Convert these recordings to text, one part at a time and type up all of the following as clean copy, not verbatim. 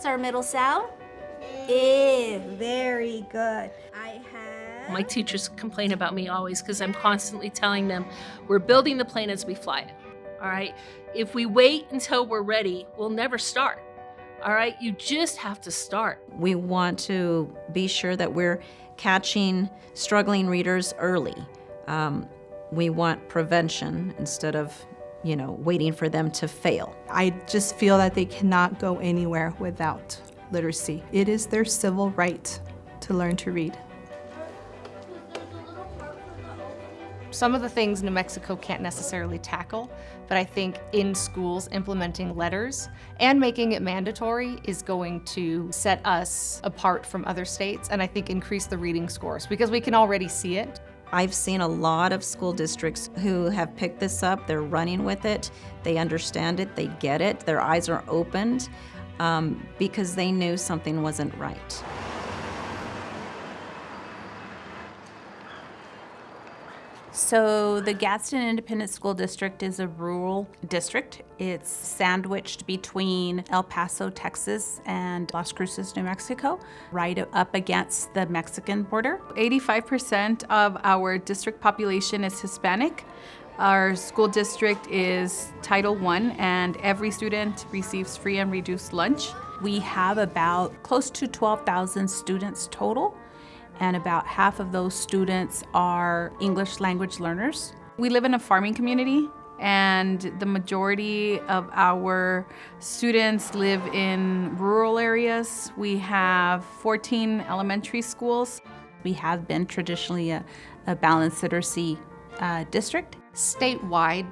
What's our middle sound? Very good. My teachers complain about me always because I'm constantly telling them we're building the plane as we fly it. All right? If we wait until we're ready, we'll never start. All right? You just have to start. We want to be sure that we're catching struggling readers early. We want prevention instead of, waiting for them to fail. I just feel that they cannot go anywhere without literacy. It is their civil right to learn to read. Some of the things New Mexico can't necessarily tackle, but I think in schools implementing letters and making it mandatory is going to set us apart from other states and I think increase the reading scores because we can already see it. I've seen a lot of school districts who have picked this up, they're running with it, they understand it, they get it, their eyes are opened because they knew something wasn't right. So the Gadsden Independent School District is a rural district. It's sandwiched between El Paso, Texas and Las Cruces, New Mexico, right up against the Mexican border. 85% of our district population is Hispanic. Our school district is Title I, and every student receives free and reduced lunch. We have about close to 12,000 students total, and about half of those students are English language learners. We live in a farming community, and the majority of our students live in rural areas. We have 14 elementary schools. We have been traditionally a balanced literacy district. Statewide,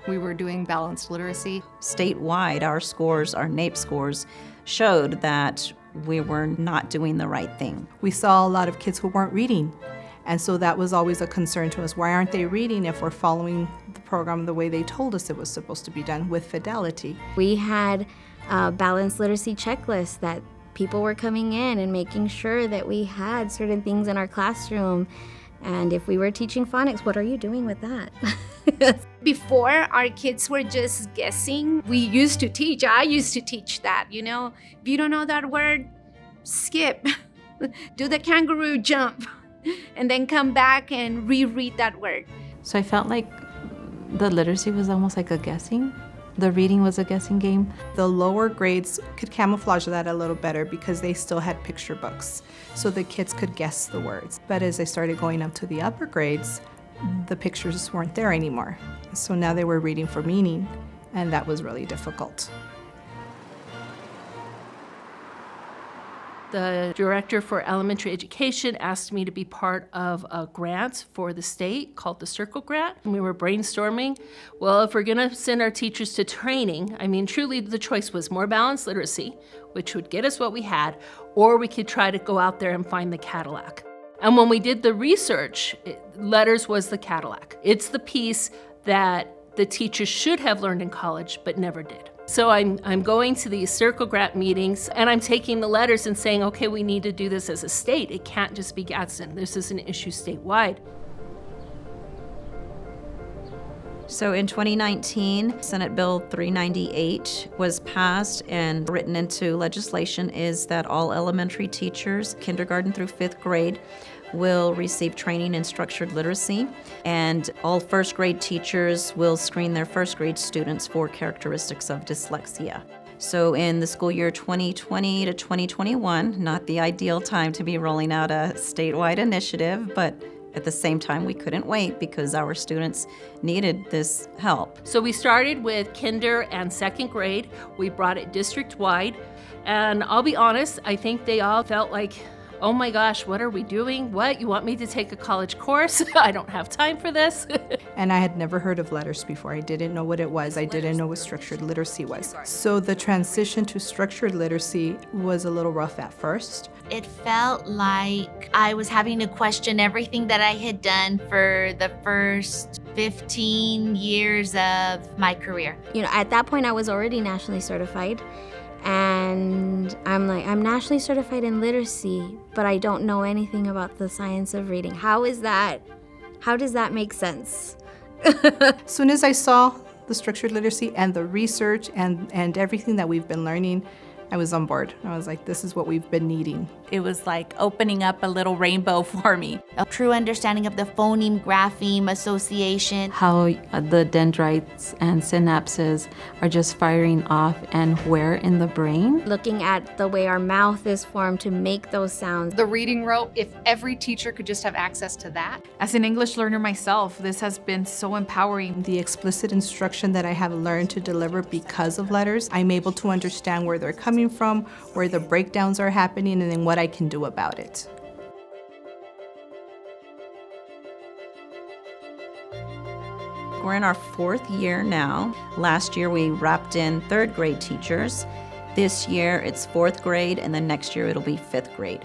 we were doing balanced literacy. Statewide, our scores, our NAEP scores, showed that we were not doing the right thing. We saw a lot of kids who weren't reading, and so that was always a concern to us. Why aren't they reading if we're following the program the way they told us it was supposed to be done with fidelity? We had a balanced literacy checklist that people were coming in and making sure that we had certain things in our classroom. And if we were teaching phonics, what are you doing with that? Before, our kids were just guessing. I used to teach that, If you don't know that word, skip. Do the kangaroo jump. And then come back and reread that word. So I felt like the literacy was almost like a guessing. The reading was a guessing game. The lower grades could camouflage that a little better because they still had picture books, so the kids could guess the words. But as I started going up to the upper grades, the pictures weren't there anymore. So now they were reading for meaning, and that was really difficult. The director for elementary education asked me to be part of a grant for the state called the Circle Grant. And we were brainstorming, well, if we're gonna send our teachers to training, truly the choice was more balanced literacy, which would get us what we had, or we could try to go out there and find the Cadillac. And when we did the research, letters was the Cadillac. It's the piece that the teachers should have learned in college, but never did. So I'm going to these Circle Grant meetings, and I'm taking the letters and saying, okay, we need to do this as a state. It can't just be Gadsden. This is an issue statewide. So in 2019, Senate Bill 398 was passed, and written into legislation is that all elementary teachers, kindergarten through 5th grade, will receive training in structured literacy, and all first grade teachers will screen their first grade students for characteristics of dyslexia. So in the school year 2020 to 2021, not the ideal time to be rolling out a statewide initiative, but at the same time, we couldn't wait because our students needed this help. So we started with kinder and 2nd grade. We brought it district-wide, and I'll be honest, I think they all felt like, oh my gosh, what are we doing? What, you want me to take a college course? I don't have time for this. And I had never heard of letters before. I didn't know what it was. I didn't know what structured literacy was. So the transition to structured literacy was a little rough at first. It felt like I was having to question everything that I had done for the first 15 years of my career. At that point, I was already nationally certified. And I'm like, I'm nationally certified in literacy, but I don't know anything about the science of reading. How does that make sense? As soon as I saw the structured literacy and the research and everything that we've been learning, I was on board. I was like, this is what we've been needing. It was like opening up a little rainbow for me. A true understanding of the phoneme-grapheme association. How the dendrites and synapses are just firing off and where in the brain. Looking at the way our mouth is formed to make those sounds. The reading rope, if every teacher could just have access to that. As an English learner myself, this has been so empowering. The explicit instruction that I have learned to deliver because of letters, I'm able to understand where they're coming from, where the breakdowns are happening, and then what I can do about it. We're in our 4th year now. Last year we wrapped in 3rd grade teachers. This year it's 4th grade, and then next year it'll be 5th grade.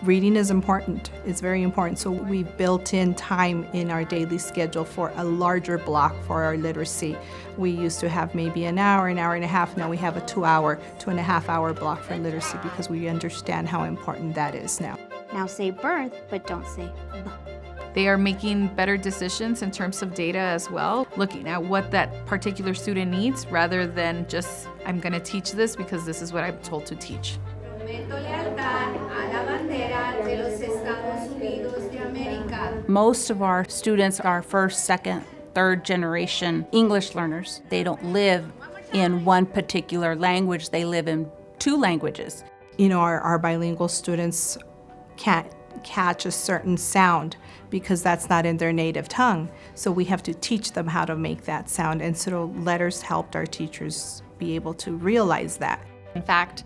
Reading is important. It's very important. So we've built in time in our daily schedule for a larger block for our literacy. We used to have maybe an hour and a half. Now we have a 2.5 hour block for literacy because we understand how important that is now. Now say birth, but don't say b. They are making better decisions in terms of data as well, looking at what that particular student needs rather than just, I'm going to teach this because this is what I'm told to teach. Most of our students are first, second, third generation English learners. They don't live in one particular language, they live in 2 languages. You know, our bilingual students can't catch a certain sound because that's not in their native tongue. So we have to teach them how to make that sound. And so letters helped our teachers be able to realize that. In fact,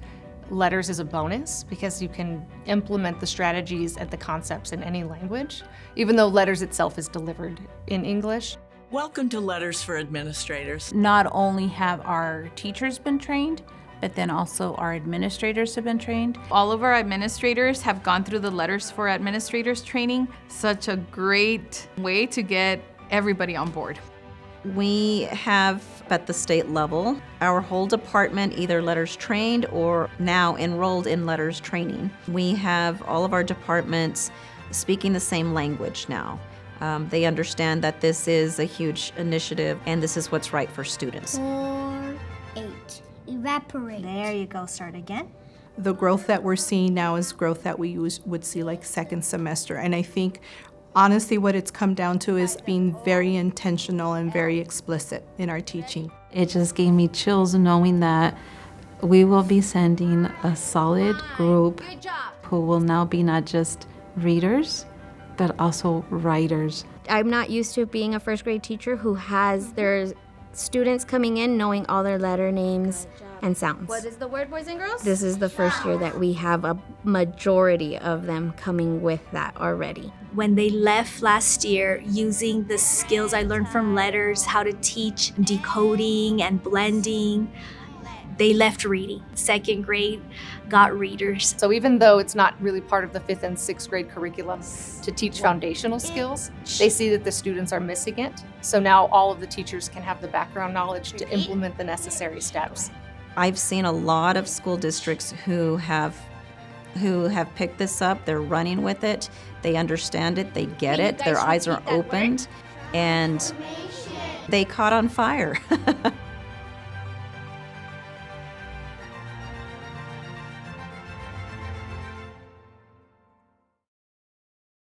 letters is a bonus because you can implement the strategies and the concepts in any language, even though letters itself is delivered in English. Welcome to Letters for Administrators. Not only have our teachers been trained, but then also our administrators have been trained. All of our administrators have gone through the Letters for Administrators training. Such a great way to get everybody on board. We have, at the state level, our whole department either letters trained or now enrolled in letters training. We have all of our departments speaking the same language now. They understand that this is a huge initiative and this is what's right for students. 4, 8. Evaporate. There you go. Start again. The growth that we're seeing now is growth that we would see like second semester. And I think honestly what it's come down to is being very intentional and very explicit in our teaching. It just gave me chills knowing that we will be sending a solid group who will now be not just readers, but also writers. I'm not used to being a 1st grade teacher who has their students coming in knowing all their letter names and sounds. What is the word, boys and girls? This is the 1st year that we have a majority of them coming with that already. When they left last year using the skills I learned from letters, how to teach decoding and blending, they left reading. 2nd grade got readers. So even though it's not really part of the 5th and 6th grade curriculum to teach foundational skills, they see that the students are missing it. So now all of the teachers can have the background knowledge to implement the necessary steps. I've seen a lot of school districts who have picked this up. They're running with it. They understand it. They get it. Their eyes are opened, and they caught on fire.